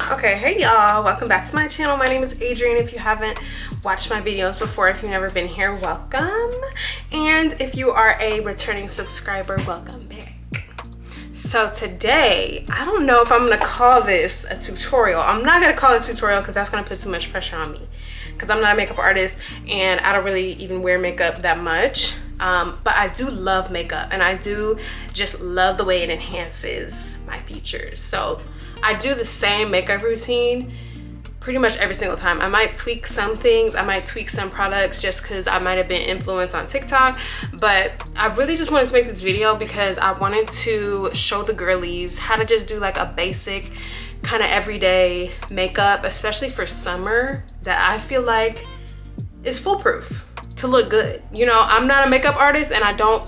Okay, hey y'all, welcome back to my channel. My name is Adrienne. If you haven't watched my videos before, if you've never been here, welcome. And if you are a returning subscriber, welcome back. So today, I don't know if I'm gonna call this a tutorial. I'm not gonna call it a tutorial because that's gonna put too much pressure on me, because I'm not a makeup artist and I don't really even wear makeup that much. But I do love makeup, and I do just love the way it enhances my features. So I do the same makeup routine pretty much every single time. I might tweak some things, I might tweak some products just because I might have been influenced on TikTok, but I really just wanted to make this video because I wanted to show the girlies how to just do like a basic kind of everyday makeup, especially for summer, that I feel like is foolproof to look good. You know, I'm not a makeup artist and I don't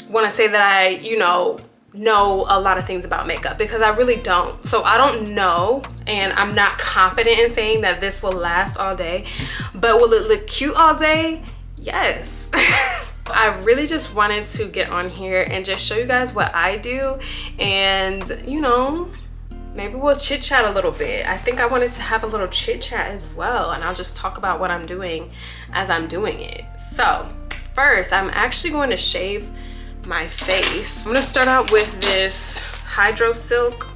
want to say that I, you know a lot of things about makeup, because I really don't. So I don't know, and I'm not confident in saying that this will last all day, but will it look cute all day? Yes. I really just wanted to get on here and just show you guys what I do, and you know, maybe we'll chit chat a little bit. I think I wanted to have a little chit chat as well, and I'll just talk about what I'm doing as I'm doing it. So first, I'm actually going to shave my face. I'm gonna start out with this Hydro Silk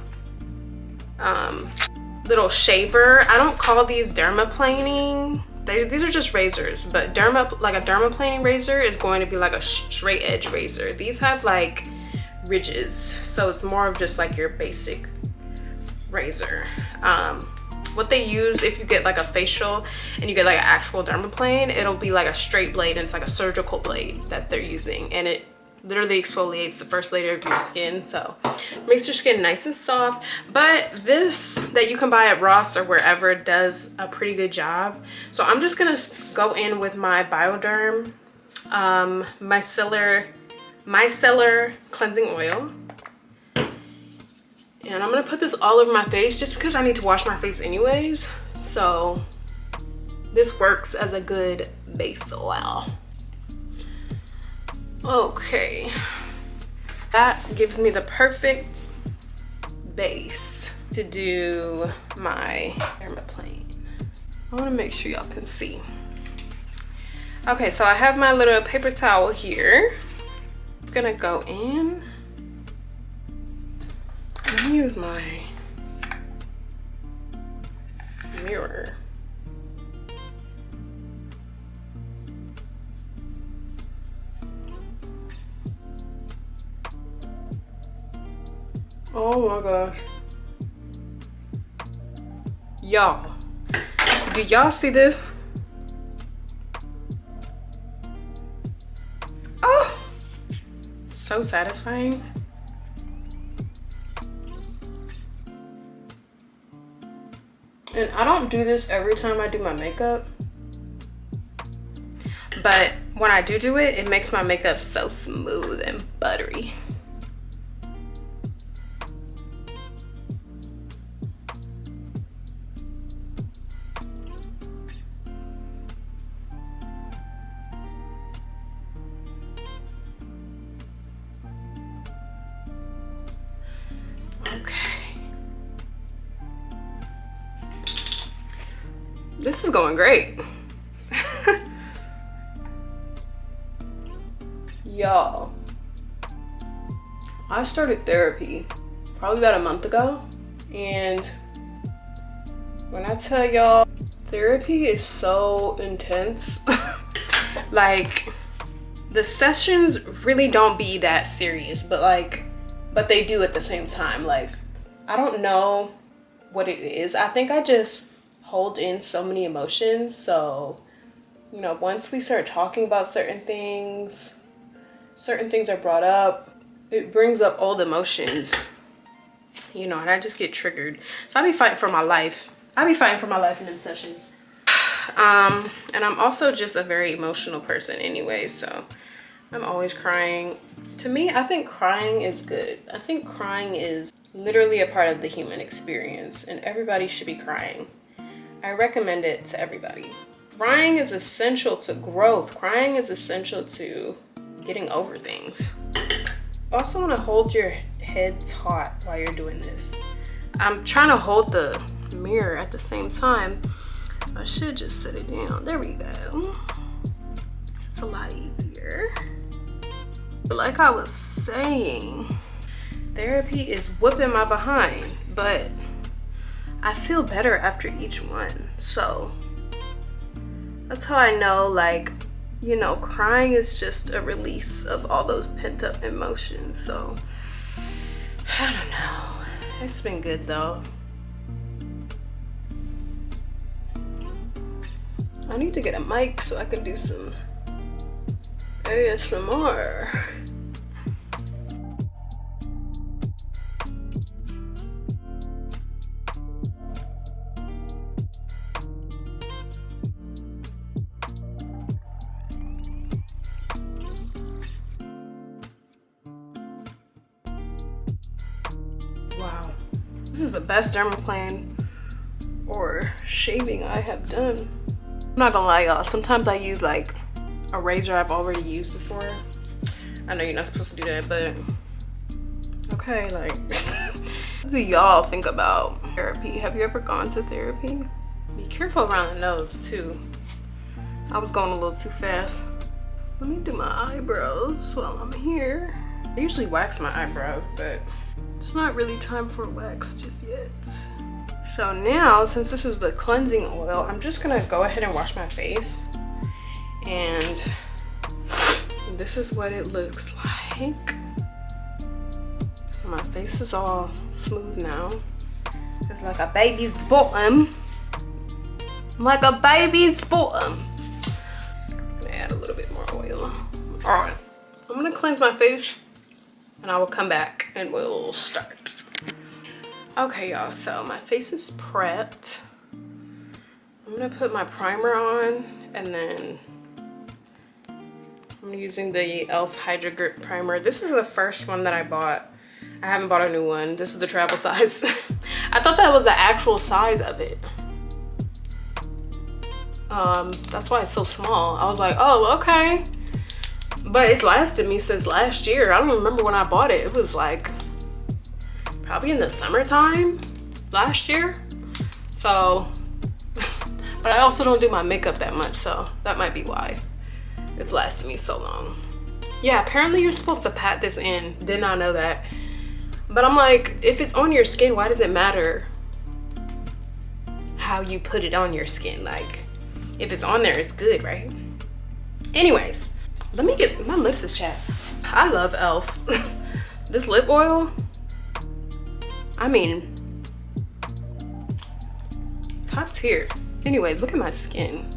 little shaver. I don't call these dermaplaning. These are just razors, but like a dermaplaning razor is going to be like a straight edge razor. These have like ridges, so it's more of just like your basic razor. What they use, if you get like a facial and you get like an actual dermaplane, it'll be like a straight blade, and it's like a surgical blade that they're using, and it literally exfoliates the first layer of your skin, so makes your skin nice and soft. But this that you can buy at Ross or wherever does a pretty good job. So I'm just gonna go in with my Bioderm micellar cleansing oil, and I'm gonna put this all over my face just because I need to wash my face anyways, so this works as a good base oil. Okay, that gives me the perfect base to do my dermaplane. I want to make sure y'all can see. Okay, so I have my little paper towel here. It's gonna go in. Let me use my mirror. Oh my gosh. Y'all, do y'all see this? Oh, so satisfying. And I don't do this every time I do my makeup, but when I do it, it makes my makeup so smooth and buttery. This is going great. Y'all, I started therapy probably about a month ago, and when I tell y'all, therapy is so intense. Like, the sessions really don't be that serious, but they do at the same time. Like, I don't know what it is. I think I just hold in so many emotions, so you know, once we start talking about certain things are brought up, it brings up old emotions, you know, and I just get triggered. So I be fighting for my life. In them sessions. And I'm also just a very emotional person anyway, so I'm always crying. To me, I think crying is good. I think crying is literally a part of the human experience, and everybody should be crying. I recommend it to everybody. Crying is essential to growth. Crying is essential to getting over things. Also want to hold your head taut while you're doing this. I'm trying to hold the mirror at the same time. I should just sit it down. There we go. It's a lot easier. Like I was saying, therapy is whooping my behind, but I feel better after each one. So that's how I know, like, you know, crying is just a release of all those pent up emotions. So I don't know. It's been good though. I need to get a mic so I can do some ASMR. Wow, this is the best dermaplane or shaving I have done. I'm not gonna lie, y'all, sometimes I use like a razor I've already used before. I know you're not supposed to do that, but okay, like, what do y'all think about therapy? Have you ever gone to therapy? Be careful around the nose too. I was going a little too fast. Let me do my eyebrows while I'm here. I usually wax my eyebrows, but it's not really time for wax just yet. So now, since this is the cleansing oil, I'm just gonna go ahead and wash my face. And this is what it looks like. So my face is all smooth now. It's like a baby's bottom. Like a baby's bottom. I'm gonna add a little bit more oil. All right, I'm gonna cleanse my face and I will come back and we'll start. Okay, y'all, so my face is prepped. I'm gonna put my primer on, and then I'm using the e.l.f. Hydra Grip Primer. This is the first one that I bought. I haven't bought a new one. This is the travel size. I thought that was the actual size of it. That's why it's so small. I was like, oh, okay. But it's lasted me since last year. I don't remember when I bought it. It was like probably in the summertime last year. So, but I also don't do my makeup that much, so that might be why it's lasted me so long. Yeah, apparently you're supposed to pat this in. Did not know that. But I'm like, if it's on your skin, why does it matter how you put it on your skin? Like, if it's on there, it's good, right? Anyways, let me get, my lips is chapped. I love e.l.f. This lip oil, I mean, top tier. Anyways, look at my skin.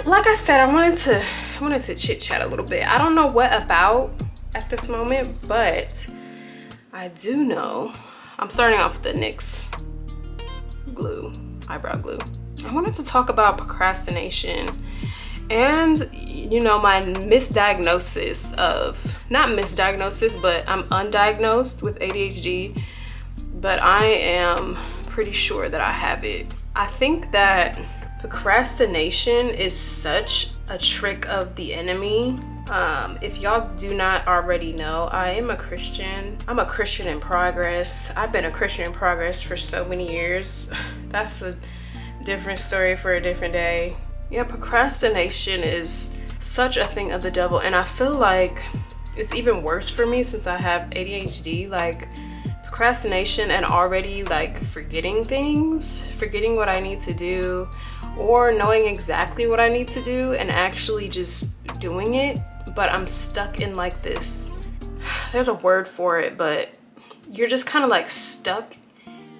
Like I said, I wanted to chit chat a little bit. I don't know what about at this moment, but I do know I'm starting off with the NYX glue, eyebrow glue. I wanted to talk about procrastination and, you know, my misdiagnosis of, not misdiagnosis, but I'm undiagnosed with ADHD, but I am pretty sure that I have it. I think that procrastination is such a trick of the enemy. If y'all do not already know, I am a Christian. I'm a Christian in progress. I've been a Christian in progress for so many years. That's a different story for a different day. Yeah, procrastination is such a thing of the devil, and I feel like it's even worse for me since I have ADHD. Like, procrastination and already like forgetting things, forgetting what I need to do, or knowing exactly what I need to do and actually just doing it, but I'm stuck in like this, there's a word for it, but you're just kind of like stuck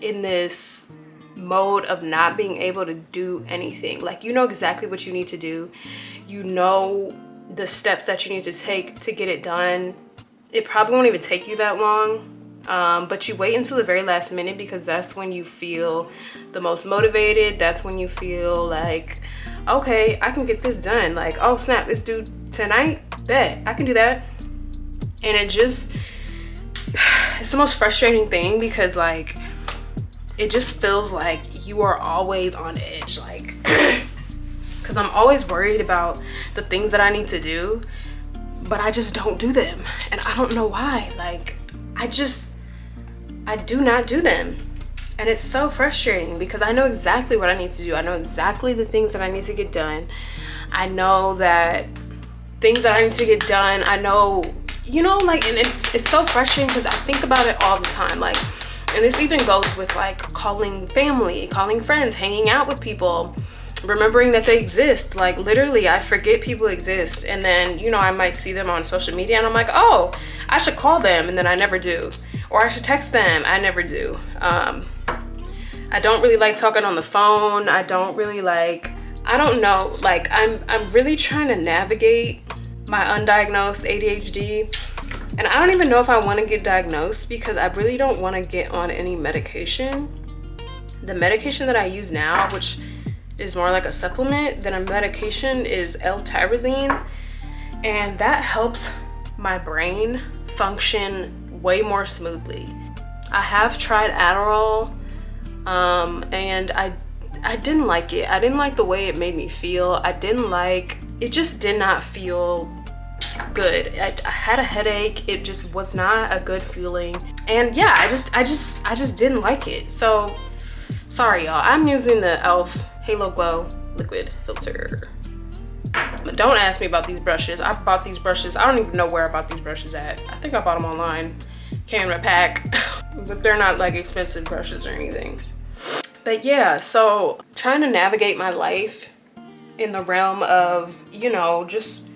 in this mode of not being able to do anything. Like, you know exactly what you need to do, you know the steps that you need to take to get it done. It probably won't even take you that long, but you wait until the very last minute because that's when you feel the most motivated. That's when you feel like, okay, I can get this done. Like, oh snap, it's due tonight, bet I can do that. And it just, it's the most frustrating thing because like it just feels like you are always on edge, like because I'm always worried about the things that I need to do, but I just don't do them, and I don't know why. Like, I just I do not do them. And it's so frustrating because I know exactly what I need to do. I know exactly the things that I need to get done. I know that things that I need to get done, I know, you know, like, and it's so frustrating because I think about it all the time. Like, and this even goes with like calling family, calling friends, hanging out with people, remembering that they exist. Like literally, I forget people exist. And then, you know, I might see them on social media and I'm like, oh, I should call them. And then I never do. Or I should text them. I never do. I don't really like talking on the phone. I don't really like, I don't know, like I'm really trying to navigate my undiagnosed ADHD. And I don't even know if I want to get diagnosed because I really don't want to get on any medication. The medication that I use now, which is more like a supplement than a medication, is L-tyrosine. And that helps my brain function way more smoothly. I have tried Adderall, and I didn't like it. I didn't like the way it made me feel. It just did not feel good. I had a headache. It just was not a good feeling. And yeah, I just didn't like it. So sorry y'all, I'm using the e.l.f. Halo Glow liquid filter. But don't ask me about these brushes. I bought these brushes. I don't even know where I bought these brushes at. I think I bought them online. Came in a pack. But they're not like expensive brushes or anything. But yeah, so trying to navigate my life in the realm of, you know, just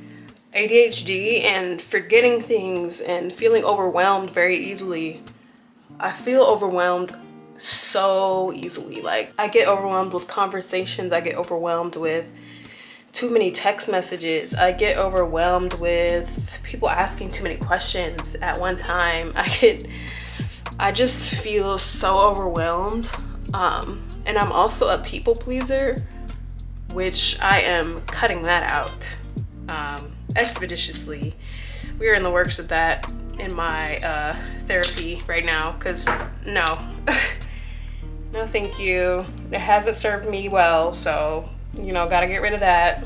ADHD and forgetting things and feeling overwhelmed very easily. I feel overwhelmed so easily. Like I get overwhelmed with conversations. I get overwhelmed with too many text messages. I get overwhelmed with people asking too many questions at one time. I just feel so overwhelmed. And I'm also a people pleaser, which I am cutting that out expeditiously. We are in the works of that in my therapy right now, because no, no thank you. It hasn't served me well, so, you know, gotta get rid of that.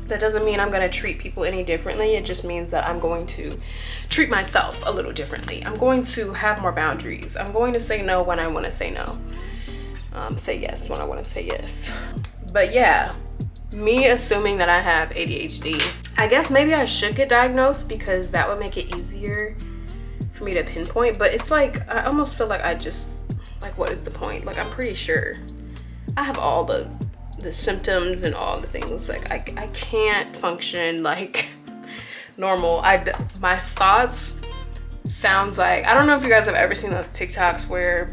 That doesn't mean I'm gonna treat people any differently. It just means that I'm going to treat myself a little differently. I'm going to have more boundaries. I'm going to say no when I wanna say no. Say yes when I wanna say yes. But yeah, me assuming that I have ADHD, I guess maybe I should get diagnosed because that would make it easier for me to pinpoint. But it's like, I almost feel like like, what is the point? Like, I'm pretty sure I have all the symptoms and all the things. Like, I can't function like normal. My thoughts sounds like, I don't know if you guys have ever seen those TikToks where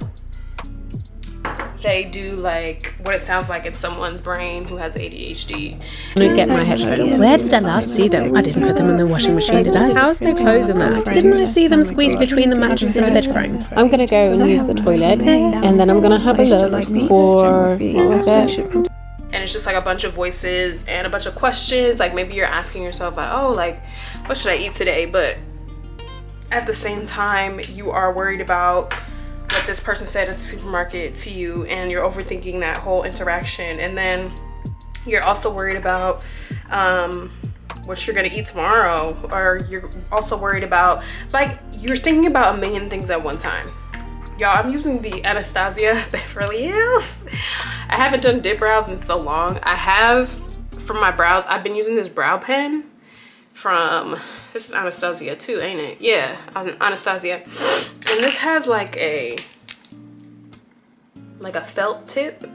they do like what it sounds like in someone's brain who has ADHD. I'm gonna get my headphones. Where did I last see them? I didn't put them in the washing machine, did I? How's the clothes in there? Didn't I see them squeezed between the mattress and the bed frame? I'm gonna go and use the toilet, and then I'm gonna have a look for, what was it? And it's just like a bunch of voices and a bunch of questions. Like maybe you're asking yourself like, oh, like, what should I eat today? But at the same time, you are worried about what this person said at the supermarket to you, and you're overthinking that whole interaction. And then you're also worried about what you're gonna eat tomorrow, or you're also worried about, like, you're thinking about a million things at one time. Y'all, I'm using the Anastasia Beverly Hills. I haven't done dip brows in so long. I have, for my brows, I've been using this brow pen from, this is Anastasia too, ain't it? Yeah, Anastasia. And this has like a felt tip.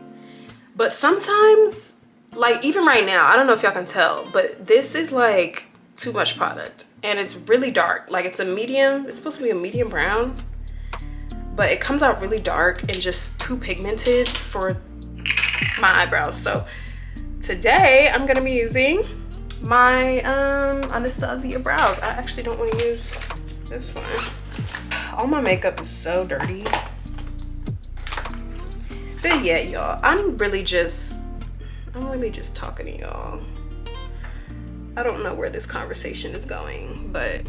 But sometimes, like even right now, I don't know if y'all can tell, but this is like too much product. And it's really dark. Like it's a medium, it's supposed to be a medium brown, but it comes out really dark and just too pigmented for my eyebrows. So today I'm gonna be using my Anastasia brows. I actually don't want to use this one. All my makeup is so dirty. But yeah, y'all, I'm really just talking to y'all. I don't know where this conversation is going, but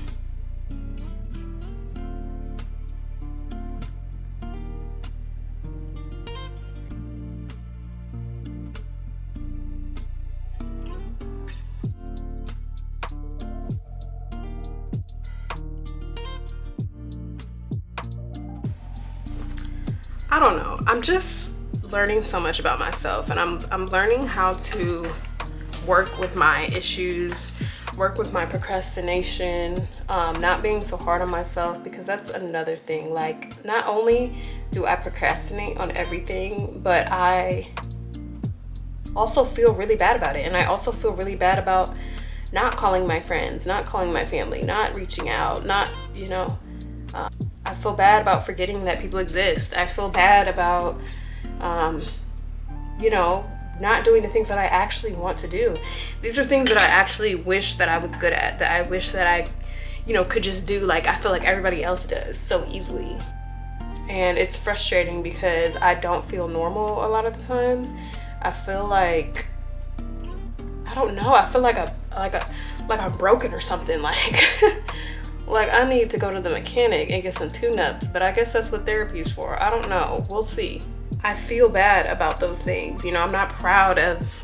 I don't know. I'm just learning so much about myself, and I'm learning how to work with my issues, work with my procrastination, not being so hard on myself, because that's another thing. Like, not only do I procrastinate on everything, but I also feel really bad about it. And I also feel really bad about not calling my friends, not calling my family, not reaching out, not, you know, I feel bad about forgetting that people exist. I feel bad about, you know, not doing the things that I actually want to do. These are things that I actually wish that I was good at, that I wish that I, you know, could just do like I feel like everybody else does so easily. And it's frustrating because I don't feel normal a lot of the times. I feel like, I don't know, I feel like I'm broken or something. Like I need to go to the mechanic and get some tune-ups, but I guess that's what therapy is for. I don't know, we'll see. I feel bad about those things. You know, I'm not proud of,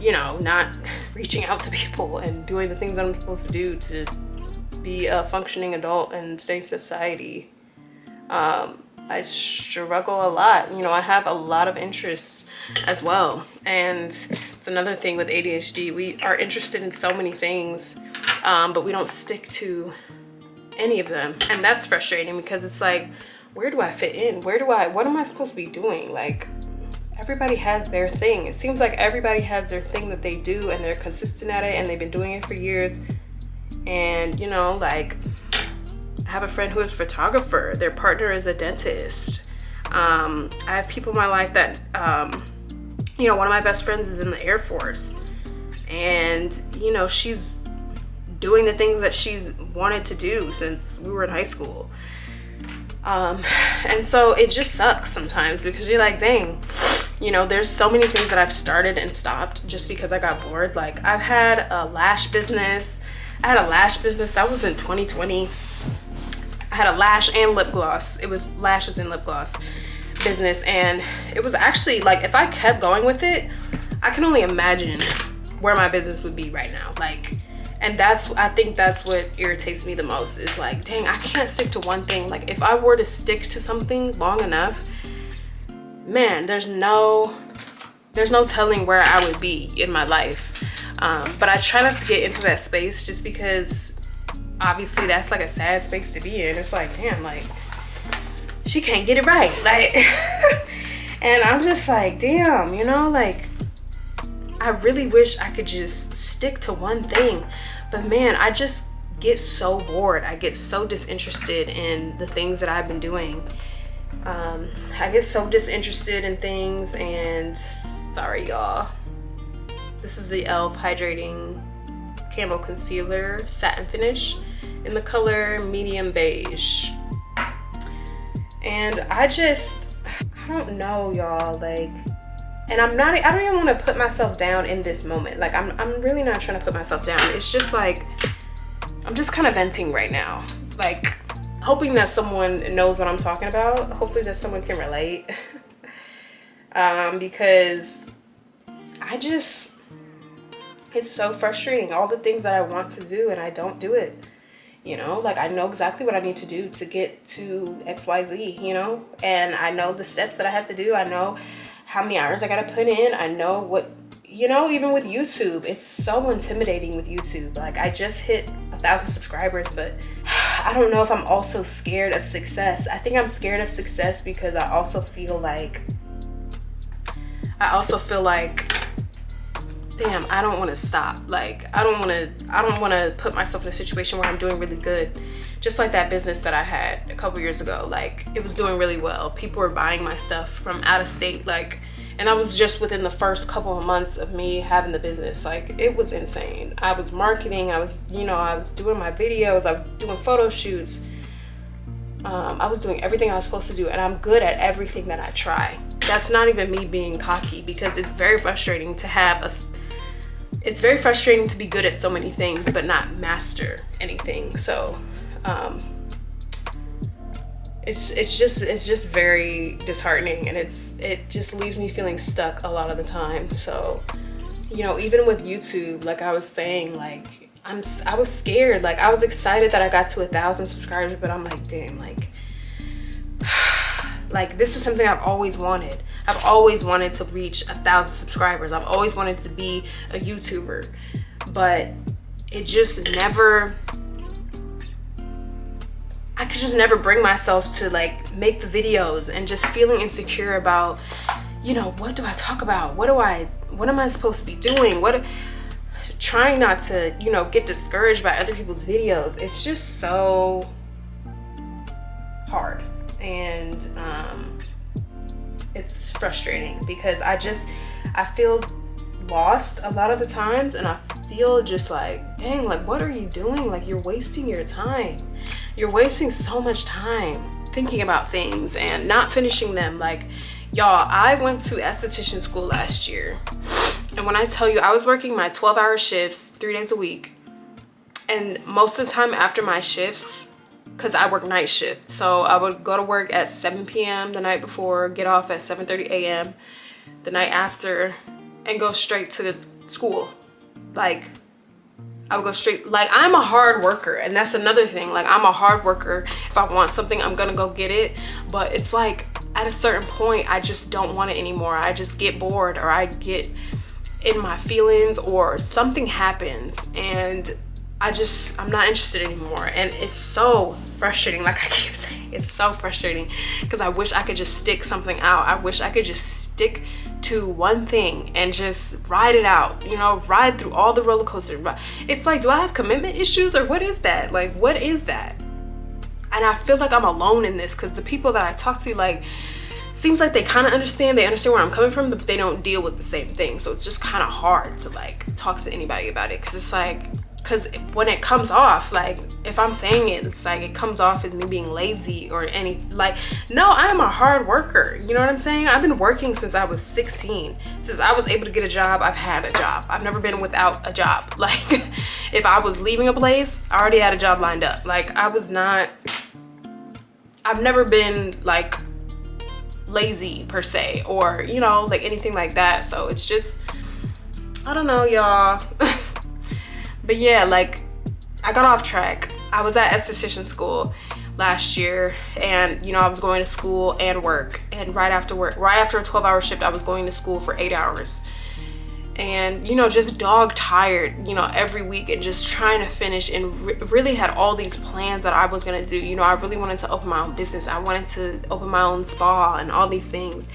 you know, not reaching out to people and doing the things that I'm supposed to do to be a functioning adult in today's society. I struggle a lot. You know, I have a lot of interests as well. And it's another thing with ADHD. We are interested in so many things, but we don't stick to any of them. And that's frustrating because it's like, where do I fit in? What am I supposed to be doing? Like, everybody has their thing. It seems like everybody has their thing that they do and they're consistent at it and they've been doing it for years. And, you know, like, I have a friend who is a photographer. Their partner is a dentist. I have people in my life that, you know, one of my best friends is in the Air Force. And, you know, she's doing the things that she's wanted to do since we were in high school. And so it just sucks sometimes because you're like, dang, you know, there's so many things that I've started and stopped just because I got bored. Like, I've had a lash business. I had a lash business that was in 2020. I had a lash and lip gloss. It was lashes and lip gloss business. And it was actually like, if I kept going with it, I can only imagine where my business would be right now. Like, and I think that's what irritates me the most is like, dang, I can't stick to one thing. Like, if I were to stick to something long enough, man, there's no telling where I would be in my life. But I try not to get into that space just because obviously that's like a sad space to be in. It's like, damn, like, she can't get it right. Like, and I'm just like, damn, you know, like, I really wish I could just stick to one thing, but man, I just get so bored. I get so disinterested in the things that I've been doing. I get so disinterested in things, and sorry y'all, this is the e.l.f. Hydrating Camo Concealer Satin Finish in the color medium beige. And I don't know, y'all, like, and I don't even want to put myself down in this moment. Like, I'm really not trying to put myself down. It's just like, I'm just kind of venting right now. Like, hoping that someone knows what I'm talking about. Hopefully that someone can relate. Because it's so frustrating. All the things that I want to do and I don't do it. You know, like, I know exactly what I need to do to get to XYZ, you know? And I know the steps that I have to do. I know how many hours I gotta put in. I know what, you know, even with YouTube, it's so intimidating with YouTube. Like, I just hit 1,000 subscribers, but I don't know if I'm also scared of success. I think I'm scared of success because I also feel like, damn, I don't want to stop. Like, I don't want to put myself in a situation where I'm doing really good. Just like that business that I had a couple years ago, like, it was doing really well. People were buying my stuff from out of state, like, and I was just within the first couple of months of me having the business. Like, it was insane. I was marketing, I was doing my videos, I was doing photo shoots. I was doing everything I was supposed to do, and I'm good at everything that I try. That's not even me being cocky, because it's very frustrating to it's very frustrating to be good at so many things but not master anything. So it's just very disheartening, and it just leaves me feeling stuck a lot of the time. So, you know, even with YouTube, like I was saying, like, I was scared. Like, I was excited that I got to 1,000 subscribers, but I'm like, damn, like, Like, this is something I've always wanted. I've always wanted to reach 1,000 subscribers. I've always wanted to be a YouTuber, but it just never, I could just never bring myself to like make the videos, and just feeling insecure about, you know, what do I talk about? What am I supposed to be doing? Trying not to, you know, get discouraged by other people's videos. It's just so hard, and it's frustrating because I feel lost a lot of the times, and I feel just like, dang, like, what are you doing? Like, you're wasting your time. You're wasting so much time thinking about things and not finishing them. Like, y'all, I went to esthetician school last year, and when I tell you, I was working my 12-hour shifts 3 days a week, and most of the time after my shifts, because I work night shift, so I would go to work at 7 p.m. the night before, get off at 7:30 a.m. the night after, and go straight to the school. Like, I would go straight, like, I'm a hard worker, and that's another thing. Like, I'm a hard worker. If I want something, I'm gonna go get it. But it's like, at a certain point, I just don't want it anymore. I just get bored, or I get in my feelings, or something happens, and I'm not interested anymore. And it's so frustrating. Like I keep saying, it's so frustrating because I wish I could just stick something out. I wish I could just stick to one thing and just ride it out, you know, ride through all the roller coasters. It's like, do I have commitment issues, or what is that? Like, what is that? And I feel like I'm alone in this, because the people that I talk to, like, seems like they kind of understand. They understand where I'm coming from, but they don't deal with the same thing. So it's just kind of hard to like talk to anybody about it, because it's like, because when it comes off, like, if I'm saying it, it's like it comes off as me being lazy or like, no, I am a hard worker. You know what I'm saying? I've been working since I was 16. Since I was able to get a job, I've had a job. I've never been without a job. Like, if I was leaving a place, I already had a job lined up. Like, I've never been like lazy per se, or, you know, like anything like that. So it's just, I don't know, y'all. But yeah, like, I got off track. I was at esthetician school last year, and, you know, I was going to school and work, and right after a 12-hour shift, I was going to school for 8 hours, and, you know, just dog tired, you know, every week, and just trying to finish, and really had all these plans that I was gonna do. You know, I really wanted to open my own business. I wanted to open my own spa and all these things,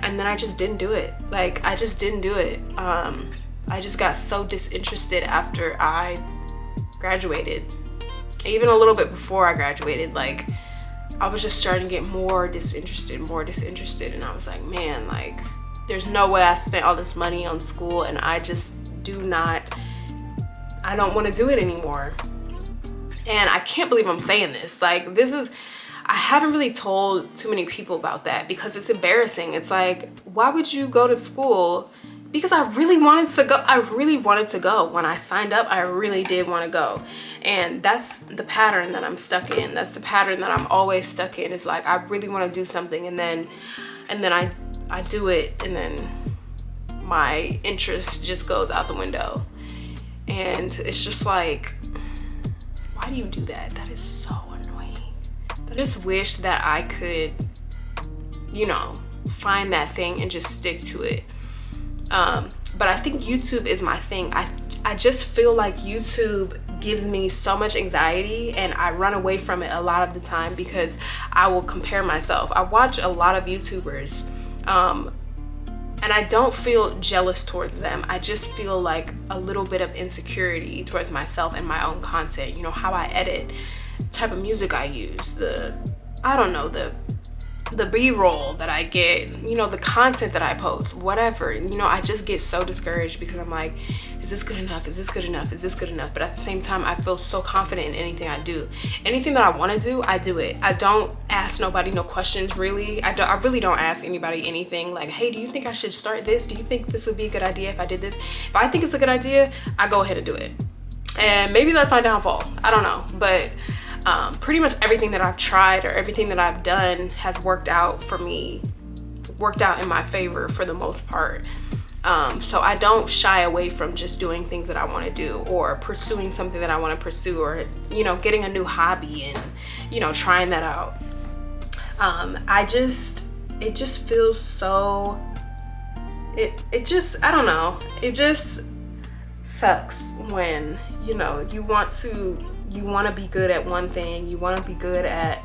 and then I just didn't do it. Like, I just didn't do it. I just got so disinterested after I graduated. Even a little bit before I graduated, like, I was just starting to get more disinterested, and I was like, man, like, there's no way I spent all this money on school, and I just I don't want to do it anymore. And I can't believe I'm saying this. Like, I haven't really told too many people about that, because it's embarrassing. It's like, why would you go to school? Because I really wanted to go. When I signed up, I really did want to go. And that's the pattern that I'm stuck in. That's the pattern that I'm always stuck in. It's like, I really want to do something, and then I do it, and then my interest just goes out the window. And it's just like, why do you do that? That is so annoying. I just wish that I could, you know, find that thing and just stick to it. But I think YouTube is my thing. I just feel like YouTube gives me so much anxiety, and I run away from it a lot of the time, because I will compare myself. I watch a lot of YouTubers, and I don't feel jealous towards them. I just feel like a little bit of insecurity towards myself and my own content. You know, how I edit, the type of music I use, the B-roll that I get, you know, the content that I post, whatever. You know, I just get so discouraged, because I'm like, is this good enough? Is this good enough? Is this good enough? But at the same time, I feel so confident in anything I do. Anything that I want to do, I do it. I don't ask nobody no questions, really. I really don't ask anybody anything like, hey, do you think I should start this? Do you think this would be a good idea if I did this? If I think it's a good idea, I go ahead and do it. And maybe that's my downfall. I don't know. But pretty much everything that I've tried, or everything that I've done, has worked out for me, worked out in my favor for the most part. So I don't shy away from just doing things that I want to do, or pursuing something that I want to pursue, or, you know, getting a new hobby and, you know, trying that out. It just feels so, it just, I don't know, it just sucks when, you know, you want to be good at one thing, you want to be good at,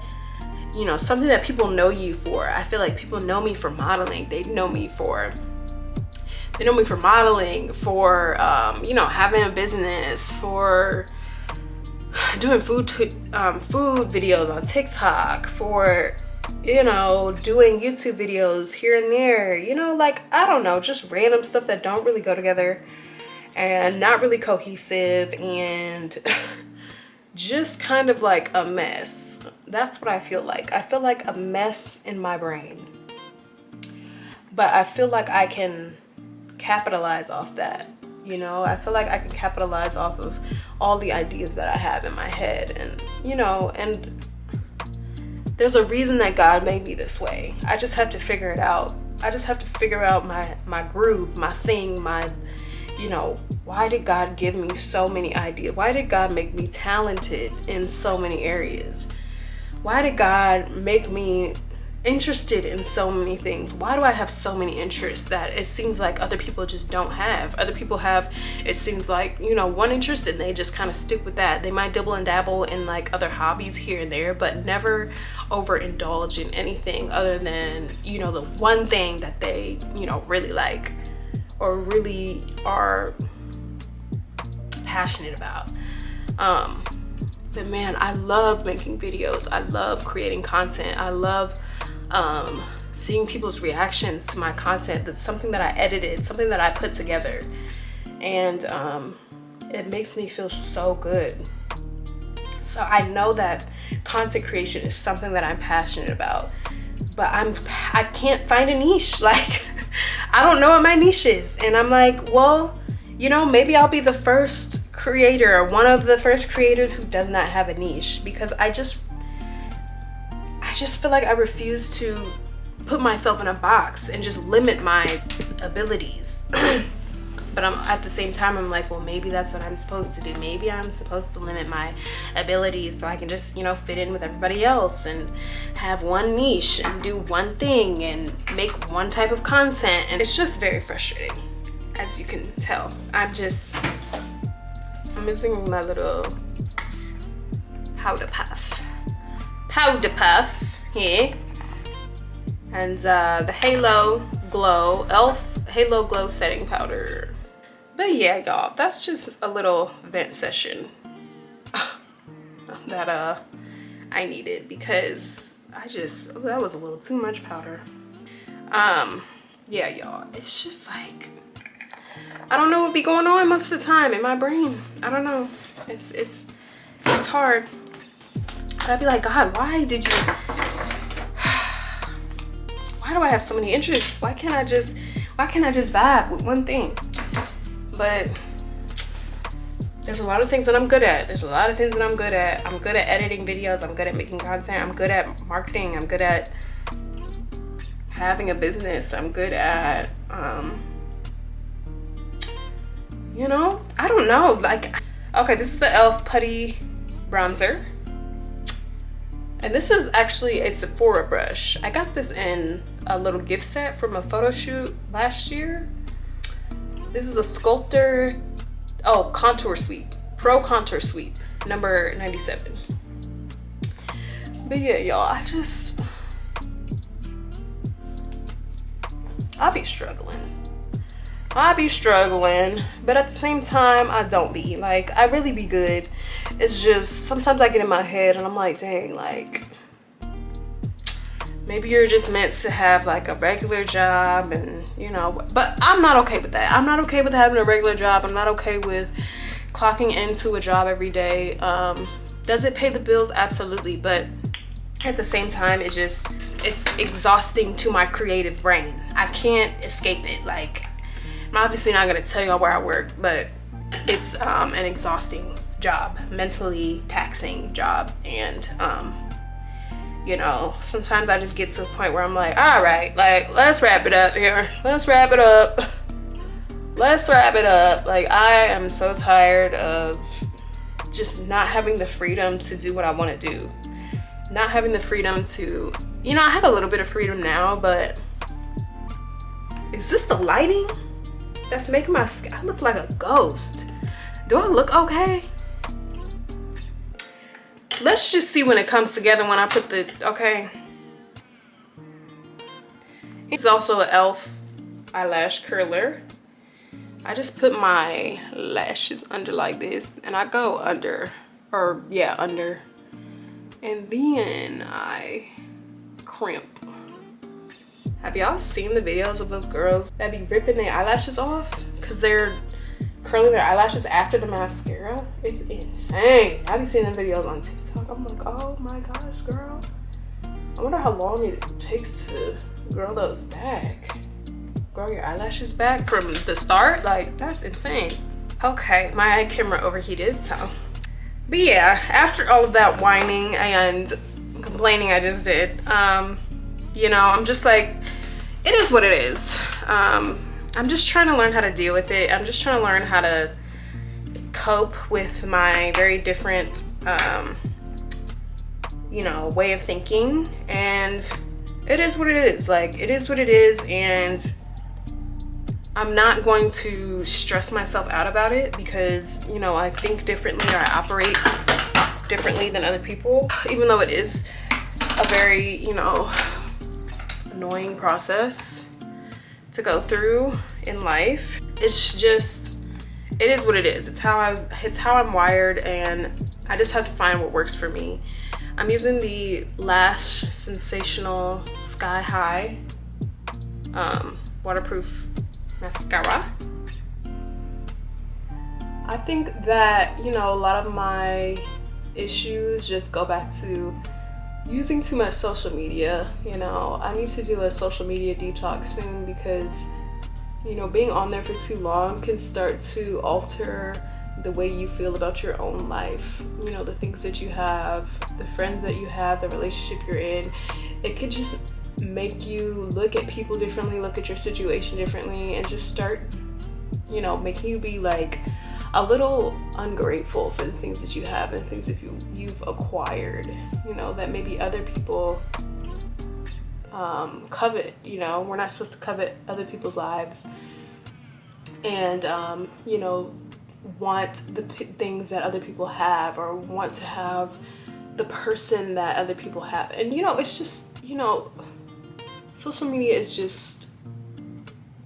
you know, something that people know you for. I feel like people know me for modeling. They know me for modeling, for you know, having a business, for doing food videos on TikTok, for, you know, doing YouTube videos here and there, you know, like, I don't know, just random stuff that don't really go together and not really cohesive, and just kind of like a mess. That's what I feel like. I feel like a mess in my brain, but I feel like I can capitalize off that. You know, I feel like I can capitalize off of all the ideas that I have in my head, and, you know, and there's a reason that God made me this way. I just have to figure it out. I just have to figure out my groove, my thing, my, you know, why did God give me so many ideas? Why did God make me talented in so many areas? Why did God make me interested in so many things? Why do I have so many interests that it seems like other people just don't have? Other people have, it seems like, you know, one interest, and they just kind of stick with that. They might dibble and dabble in like other hobbies here and there, but never overindulge in anything other than, you know, the one thing that they, you know, really like or really are passionate about. But man, I love making videos. I love creating content. I love seeing people's reactions to my content. That's something that I edited, something that I put together, and it makes me feel so good. So I know that content creation is something that I'm passionate about, but I can't find a niche. Like, I don't know what my niche is, and I'm like, well, you know, maybe I'll be the first creator, or one of the first creators who does not have a niche, because I just feel like I refuse to put myself in a box and just limit my abilities. But at the same time, I'm like, well, maybe that's what I'm supposed to do. Maybe I'm supposed to limit my abilities so I can just, you know, fit in with everybody else and have one niche and do one thing and make one type of content. And it's just very frustrating, as you can tell. I'm missing my little powder puff here, and the Halo Glow Halo Glow setting powder. But yeah, y'all, that's just a little vent session that I needed, because that was a little too much powder. Yeah, y'all, it's just like, I don't know what be going on most of the time in my brain. I don't know. It's hard. I'd be like, God, why do I have so many interests? Why can't I just vibe with one thing? But there's a lot of things that I'm good at. I'm good at editing videos. I'm good at making content. I'm good at marketing. I'm good at having a business. I'm good at, you know, I don't know. Like, okay, this is the e.l.f. Putty Bronzer. And this is actually a Sephora brush. I got this in a little gift set from a photo shoot last year. This is the Sculptor, Contour Sweep, Pro Contour Sweep, number 97. But yeah, y'all, I be struggling, but at the same time, I don't be. Like, I really be good. It's just, sometimes I get in my head and I'm like, dang, like, maybe you're just meant to have like a regular job, and, you know, but I'm not okay with that. I'm not okay with having a regular job. I'm not okay with clocking into a job every day. Does it pay the bills? Absolutely. But at the same time, it's exhausting to my creative brain. I can't escape it. Like, I'm obviously not gonna tell y'all where I work, but it's an exhausting job, mentally taxing job. And you know, sometimes I just get to a point where I'm like, all right, like, let's wrap it up here. Let's wrap it up. Like, I am so tired of just not having the freedom to do what I want to do. Not having the freedom to you know, I have a little bit of freedom now, but is this the lighting that's making my skin? I look like a ghost. Do I look okay? Let's just see when it comes together when I put the, okay. It's also an e.l.f. eyelash curler. I just put my lashes under like this, and I go under, or yeah, under. And then I crimp. Have y'all seen the videos of those girls that be ripping their eyelashes off because they're curling their eyelashes after the mascara? It's insane. I be seeing them videos on TikTok. I'm like, oh my gosh, girl. I wonder how long it takes to grow those back. Grow your eyelashes back from the start? Like, that's insane. Okay, my camera overheated, so. But yeah, after all of that whining and complaining I just did, you know, I'm just like, it is what it is. I'm just trying to learn how to deal with it. I'm just trying to learn how to cope with my very different, you know, way of thinking. And it is what it is. Like, it is what it is. And I'm not going to stress myself out about it because, you know, I think differently, or I operate differently than other people, even though it is a very, you know, annoying process to go through in life. It's just, it is what it is. It's how I'm wired, and I just have to find what works for me. I'm using the Lash Sensational Sky High waterproof mascara. I think that, you know, a lot of my issues just go back to using too much social media. You know, I need to do a social media detox soon because, you know, being on there for too long can start to alter the way you feel about your own life. You know, the things that you have, the friends that you have, the relationship you're in. It could just make you look at people differently, look at your situation differently, and just start, you know, making you be like a little ungrateful for the things that you have and things that you've acquired, you know, that maybe other people covet. You know, we're not supposed to covet other people's lives, and you know, want the things that other people have, or want to have the person that other people have. And you know, it's just, you know, social media is just,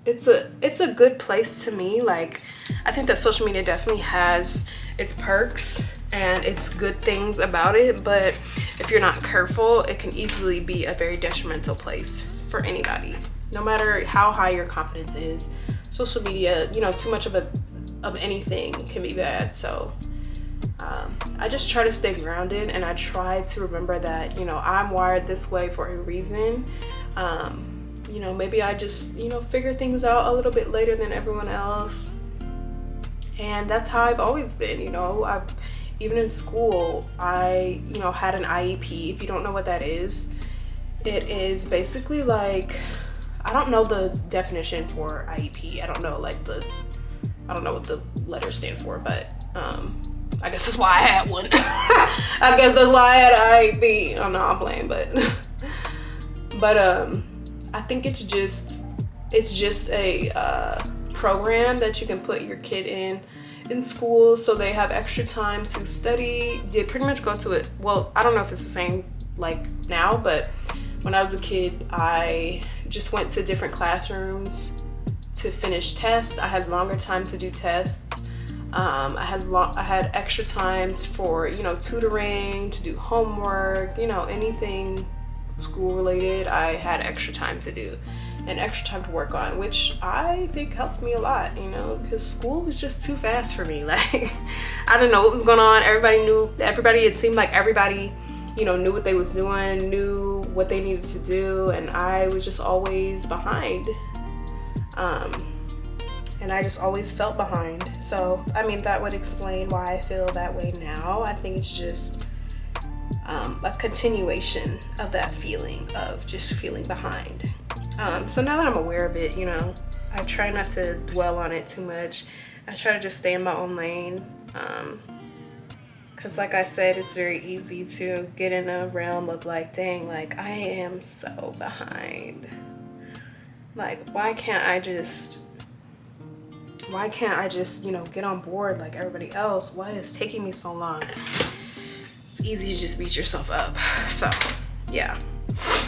it's a good place to me. Like, I think that social media definitely has its perks and its good things about it, but if you're not careful, it can easily be a very detrimental place for anybody. No matter how high your confidence is, social media, you know, too much of anything can be bad. So I just try to stay grounded, and I try to remember that, you know, I'm wired this way for a reason. You know, maybe I just, you know, figure things out a little bit later than everyone else. And that's how I've always been. You know, even in school, I, you know, had an IEP. If you don't know what that is, it is basically like, I don't know the definition for IEP. I don't know what the letters stand for, but I guess that's why I had one. I guess that's why I had an IEP. Oh no, I'm playing, but I think it's just a program that you can put your kid in school, so they have extra time to study. They pretty much go to it. Well, I don't know if it's the same like now, but when I was a kid, I just went to different classrooms to finish tests. I had longer time to do tests. I had extra times for, you know, tutoring, to do homework, you know, anything school related. I had extra time to do and extra time to work on, which I think helped me a lot, you know, because school was just too fast for me. Like, I didn't know what was going on. It seemed like everybody, you know, knew what they was doing, knew what they needed to do, and I was just always behind. And I just always felt behind. So, I mean, that would explain why I feel that way now. I think it's just a continuation of that feeling of just feeling behind. So now that I'm aware of it, you know, I try not to dwell on it too much. I try to just stay in my own lane. Because like I said, it's very easy to get in a realm of like, dang, like I am so behind. Like, why can't I just, you know, get on board like everybody else? Why is it taking me so long? It's easy to just beat yourself up. So yeah.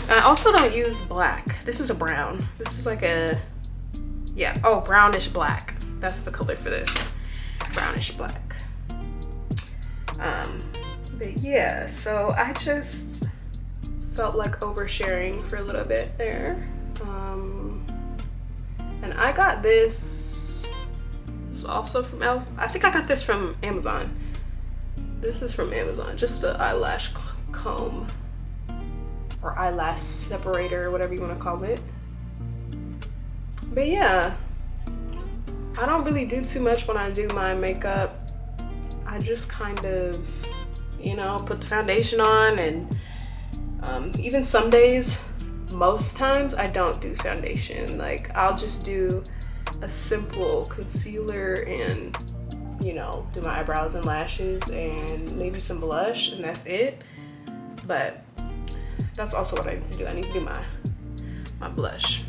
I also don't use black. This is a brown. This is like a, yeah, oh, brownish black. That's the color for this, brownish black. But yeah, so I just felt like oversharing for a little bit there. And I got this, it's also from e.l.f. I think I got this from Amazon. This is from Amazon, just an eyelash comb or eyelash separator, whatever you want to call it. But yeah, I don't really do too much when I do my makeup. I just kind of, you know, put the foundation on, and even some days, most times I don't do foundation. Like, I'll just do a simple concealer and, you know, do my eyebrows and lashes and maybe some blush, and that's it. But that's also what I need to do. I need to do my blush.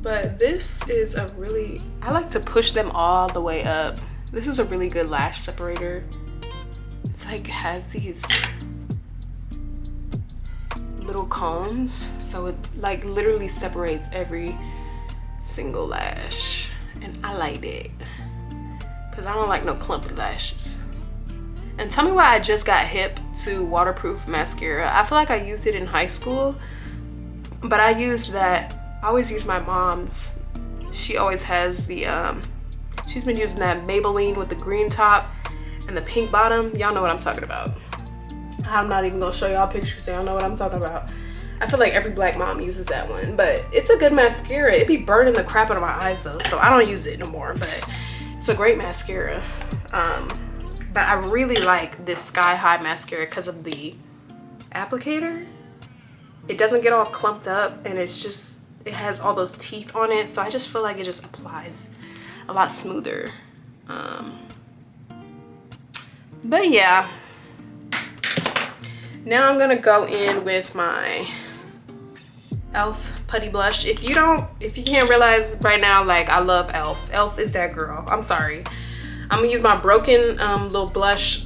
But this is a really, I like to push them all the way up. This is a really good lash separator. It's like, has these little combs, so it like literally separates every single lash, and I like it because I don't like no clumpy lashes. And tell me why I just got hip to waterproof mascara. I feel like I used it in high school, but I used that, I always use my mom's. She always has the she's been using that Maybelline with the green top and the pink bottom. Y'all know what I'm talking about. I'm not even gonna show y'all pictures, so y'all know what I'm talking about. I feel like every black mom uses that one, but it's a good mascara. It be burning the crap out of my eyes though, so I don't use it no more, but it's a great mascara. But I really like this Sky High mascara because of the applicator. It doesn't get all clumped up, and it's just, it has all those teeth on it, so I just feel like it just applies a lot smoother. But yeah, now I'm gonna go in with my e.l.f. putty blush. If you can't realize right now, like, I love e.l.f. e.l.f. is that girl. I'm sorry. I'm gonna use my broken little blush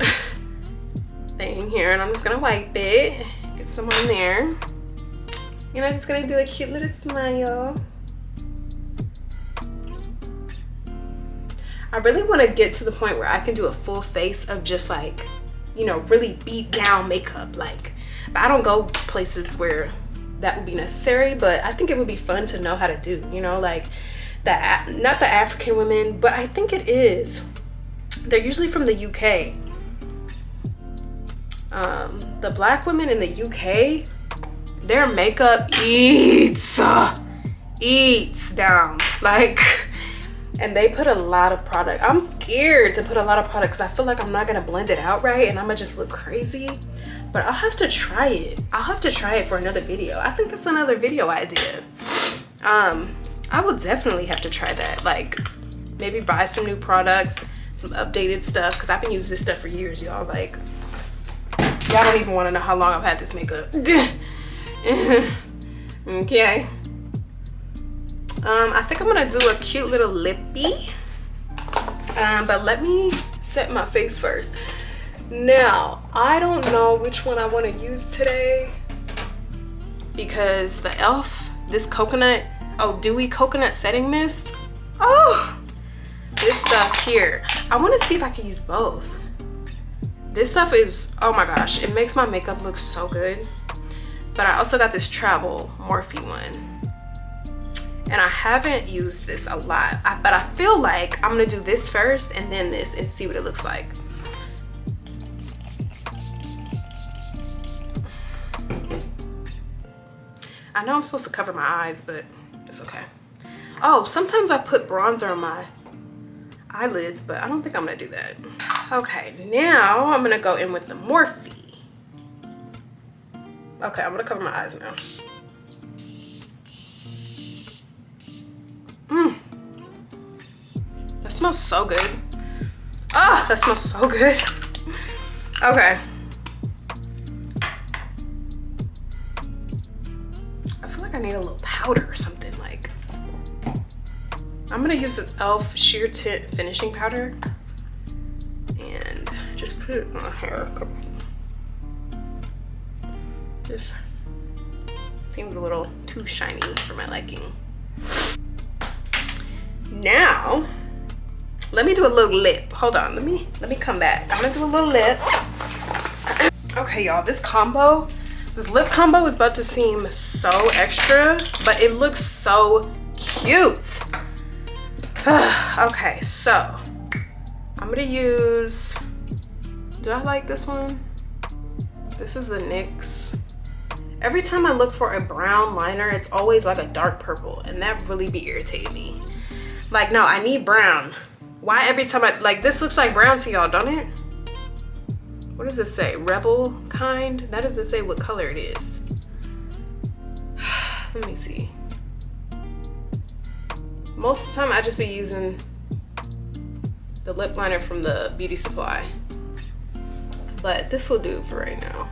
thing here, and I'm just gonna wipe it, get some on there, and I'm just gonna do a cute little smile. I really want to get to the point where I can do a full face of just like, you know, really beat down makeup. Like, but I don't go places where that would be necessary, but I think it would be fun to know how to do, you know, like that, not the African women, but I think it is. They're usually from the UK. The black women in the UK, their makeup eats down, like, and they put a lot of product. I'm scared to put a lot of product because I feel like I'm not gonna blend it out right and I'm gonna just look crazy. But I'll have to try it. I'll have to try it for another video. I think it's another video idea. I will definitely have to try that. Like, maybe buy some new products, some updated stuff, because I've been using this stuff for years, y'all. Like, y'all don't even want to know how long I've had this makeup. Okay. I think I'm gonna do a cute little lippy, but let me set my face first. Now, I don't know which one I want to use today, because the e.l.f., this coconut, dewy coconut setting mist, this stuff here, I want to see if I can use both. This stuff is, oh my gosh, it makes my makeup look so good. But I also got this travel Morphe one, and I haven't used this a lot, but I feel like I'm gonna do this first and then this and see what it looks like. I know I'm supposed to cover my eyes, but it's okay. Oh, sometimes I put bronzer on my eyelids, but I don't think I'm gonna do that. Okay, now I'm gonna go in with the Morphe. Okay, I'm gonna cover my eyes now. That smells so good. Ah, that smells so good. Okay. I feel like I need a little powder or something. Like, I'm gonna use this e.l.f. Sheer Tint finishing powder and just put it on my hair. This seems a little too shiny for my liking. Now, let me do a little lip. Hold on, let me come back. I'm gonna do a little lip. Okay, y'all, this lip combo is about to seem so extra, but it looks so cute. Okay, so I'm gonna use, do I like this one? This is the NYX. Every time I look for a brown liner, it's always like a dark purple, and that really be irritating me. Like, no, I need brown. Why every time like, this looks like brown to y'all, don't it? What does this say? Rebel kind? That doesn't say what color it is. Let me see. Most of the time I just be using the lip liner from the beauty supply. But this will do for right now.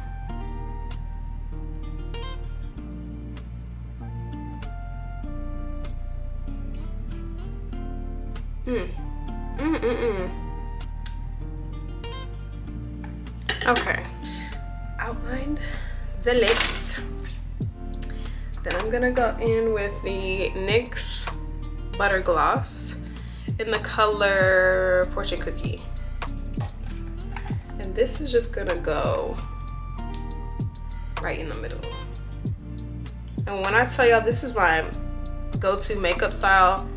Okay, outlined the lips. Then I'm gonna go in with the NYX Butter Gloss in the color Fortune Cookie. And this is just gonna go right in the middle. And when I tell y'all this is my go-to makeup style,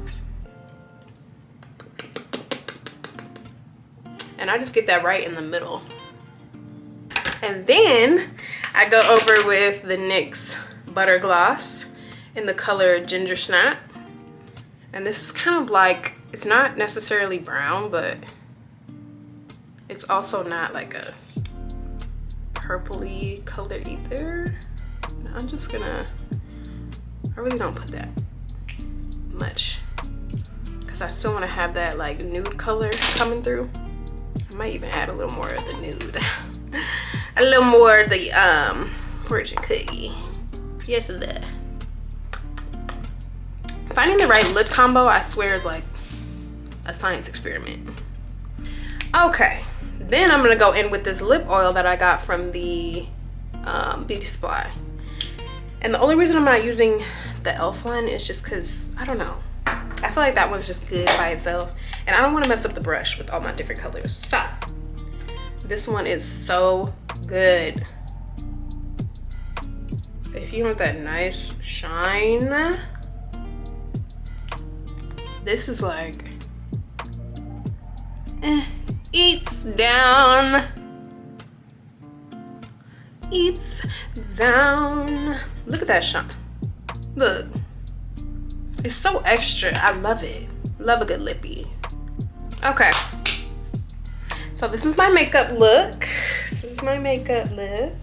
and I just get that right in the middle. And then I go over with the NYX Butter Gloss in the color Ginger Snap. And this is kind of like, it's not necessarily brown, but it's also not like a purpley color either. I'm just gonna, I really don't put that much because I still want to have that like nude color coming through. I might even add a little more of the nude. A little more of the Fortune Cookie. Yes, that. Finding the right lip combo, I swear, is like a science experiment. Okay, then I'm gonna go in with this lip oil that I got from the beauty supply. And the only reason I'm not using the e.l.f. one is just because, I don't know. I feel like that one's just good by itself. And I don't want to mess up the brush with all my different colors. So, this one is so good. If you want that nice shine, this is like, eats down. Eats down. Look at that shine. Look. It's so extra. I love it. Love a good lippy. Okay. So this is my makeup look. This is my makeup look.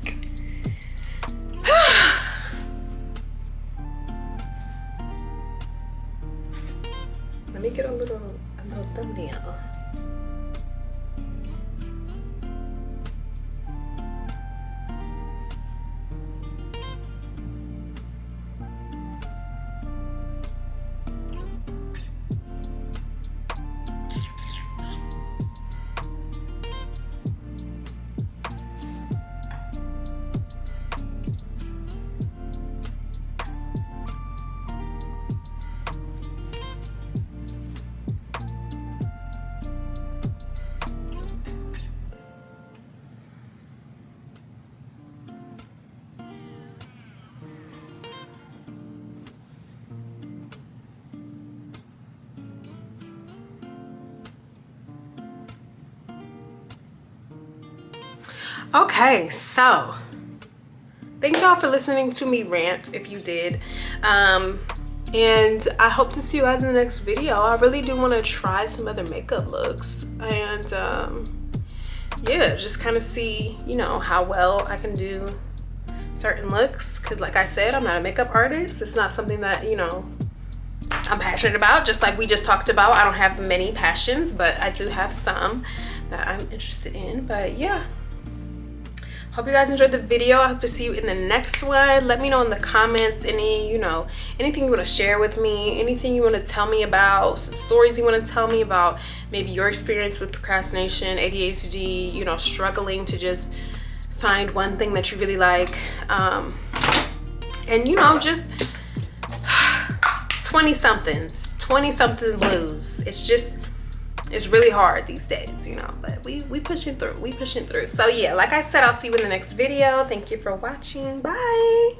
Let me get a little thumbnail. Okay, so thank y'all for listening to me rant, if you did. And I hope to see you guys in the next video. I really do want to try some other makeup looks and yeah, just kind of see, you know, how well I can do certain looks, because like I said, I'm not a makeup artist. It's not something that, you know, I'm passionate about. Just like we just talked about, I don't have many passions, but I do have some that I'm interested in. But yeah, Hope you guys enjoyed the video. I hope to see you in the next one. Let me know in the comments anything you want to share with me, anything you want to tell me about, some stories you want to tell me about, maybe your experience with procrastination, ADHD, struggling to just find one thing that you really like. And just 20 something blues. It's really hard these days, but we pushing through. So yeah, like I said, I'll see you in the next video. Thank you for watching. Bye.